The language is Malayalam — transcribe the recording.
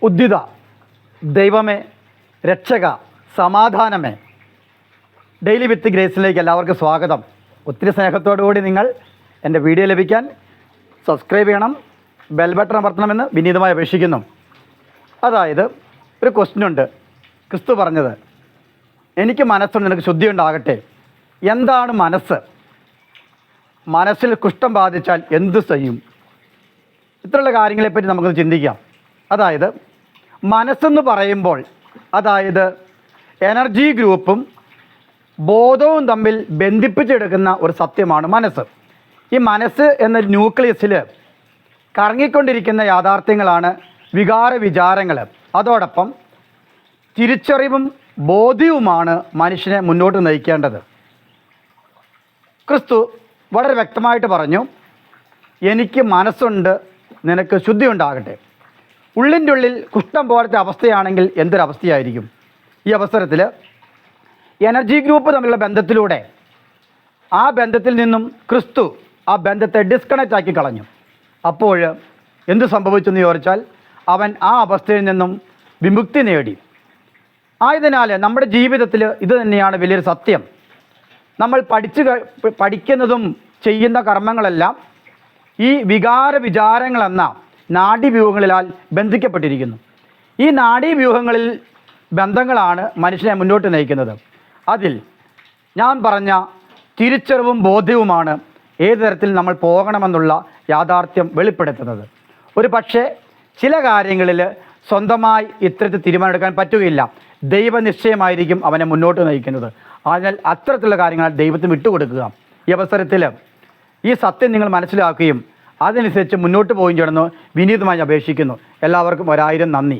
ഉദ്ധിത ദൈവമേ, രക്ഷക, സമാധാനമേ, ഡെയിലി വിത്ത് ഗ്രേസിലേക്ക് എല്ലാവർക്കും സ്വാഗതം. ഒത്തിരി സ്നേഹത്തോടുകൂടി നിങ്ങൾ എൻ്റെ വീഡിയോ ലഭിക്കാൻ സബ്സ്ക്രൈബ് ചെയ്യണം, ബെൽ ബട്ടൺ അമർത്തണമെന്ന് വിനീതമായി അപേക്ഷിക്കുന്നു. അതായത് ഒരു ക്വസ്റ്റ്യൻ ഉണ്ട്. ക്രിസ്തു പറഞ്ഞത്, എനിക്ക് മനസ്സുണ്ട്, നിനക്ക് ശുദ്ധി ഉണ്ടാകട്ടെ. എന്താണ് മനസ്സ്? മനസ്സിൽ കുഷ്ഠം ബാധിച്ചാൽ എന്തു ചെയ്യും? ഇത്രയുള്ള കാര്യങ്ങളെപ്പറ്റി നമുക്കൊന്ന് ചിന്തിക്കാം. അതായത് മനസ്സെന്ന് പറയുമ്പോൾ അതായത് എനർജി ഗ്രൂപ്പും ബോധവും തമ്മിൽ ബന്ധിപ്പിച്ചെടുക്കുന്ന ഒരു സത്യമാണ് മനസ്സ്. ഈ മനസ്സ് എന്ന ന്യൂക്ലിയസിൽ കറങ്ങിക്കൊണ്ടിരിക്കുന്ന യാഥാർത്ഥ്യങ്ങളാണ് വികാര വിചാരങ്ങൾ. അതോടൊപ്പം തിരിച്ചറിവും ബോധ്യവുമാണ് മനുഷ്യനെ മുന്നോട്ട് നയിക്കേണ്ടത്. ക്രിസ്തു വളരെ വ്യക്തമായിട്ട് പറഞ്ഞു, എനിക്ക് മനസ്സുണ്ട്, നിനക്ക് ശുദ്ധി ഉണ്ടാകട്ടെ. ഉള്ളിൻ്റെ ഉള്ളിൽ കുഷ്ഠം പോലത്തെ അവസ്ഥയാണെങ്കിൽ എന്തൊരവസ്ഥയായിരിക്കും? ഈ അവസരത്തിൽ എനർജി ഗ്രൂപ്പ് തമ്മിലുള്ള ബന്ധത്തിലൂടെ ആ ബന്ധത്തിൽ നിന്നും ക്രിസ്തു ആ ബന്ധത്തെ ഡിസ്കണക്റ്റ് ആക്കി കളഞ്ഞു. അപ്പോൾ എന്ത് സംഭവിച്ചെന്ന് ചോദിച്ചാൽ അവൻ ആ അവസ്ഥയിൽ നിന്നും വിമുക്തി നേടി. ആയതിനാൽ നമ്മുടെ ജീവിതത്തിൽ ഇത് തന്നെയാണ് വലിയൊരു സത്യം. നമ്മൾ പഠിക്കുന്നതും ചെയ്യുന്ന കർമ്മങ്ങളെല്ലാം ഈ വികാര വിചാരങ്ങളെന്ന നാഡീവ്യൂഹങ്ങളിലാൽ ബന്ധിക്കപ്പെട്ടിരിക്കുന്നു. ഈ നാഡീവ്യൂഹങ്ങളിൽ ബന്ധങ്ങളാണ് മനുഷ്യനെ മുന്നോട്ട് നയിക്കുന്നത്. അതിൽ ഞാൻ പറഞ്ഞ തിരിച്ചറിവും ബോധ്യവുമാണ് ഏത് തരത്തിൽ നമ്മൾ പോകണമെന്നുള്ള യാഥാർത്ഥ്യം വെളിപ്പെടുത്തുന്നത്. ഒരു പക്ഷേ ചില കാര്യങ്ങളിൽ സ്വന്തമായി ഇത്തരത്തിൽ തീരുമാനമെടുക്കാൻ പറ്റുകയില്ല. ദൈവനിശ്ചയമായിരിക്കും അവനെ മുന്നോട്ട് നയിക്കുന്നത്. അതിനാൽ അത്തരത്തിലുള്ള കാര്യങ്ങൾ ദൈവത്തിന് വിട്ടുകൊടുക്കുക. ഈ അവസരത്തിൽ ഈ സത്യം നിങ്ങൾ മനസ്സിലാക്കുകയും അതനുസരിച്ച് മുന്നോട്ട് പോവുകയും ചെയ്യണമെന്ന് വിനീതമായി അപേക്ഷിക്കുന്നു. എല്ലാവർക്കും 1000 നന്ദി.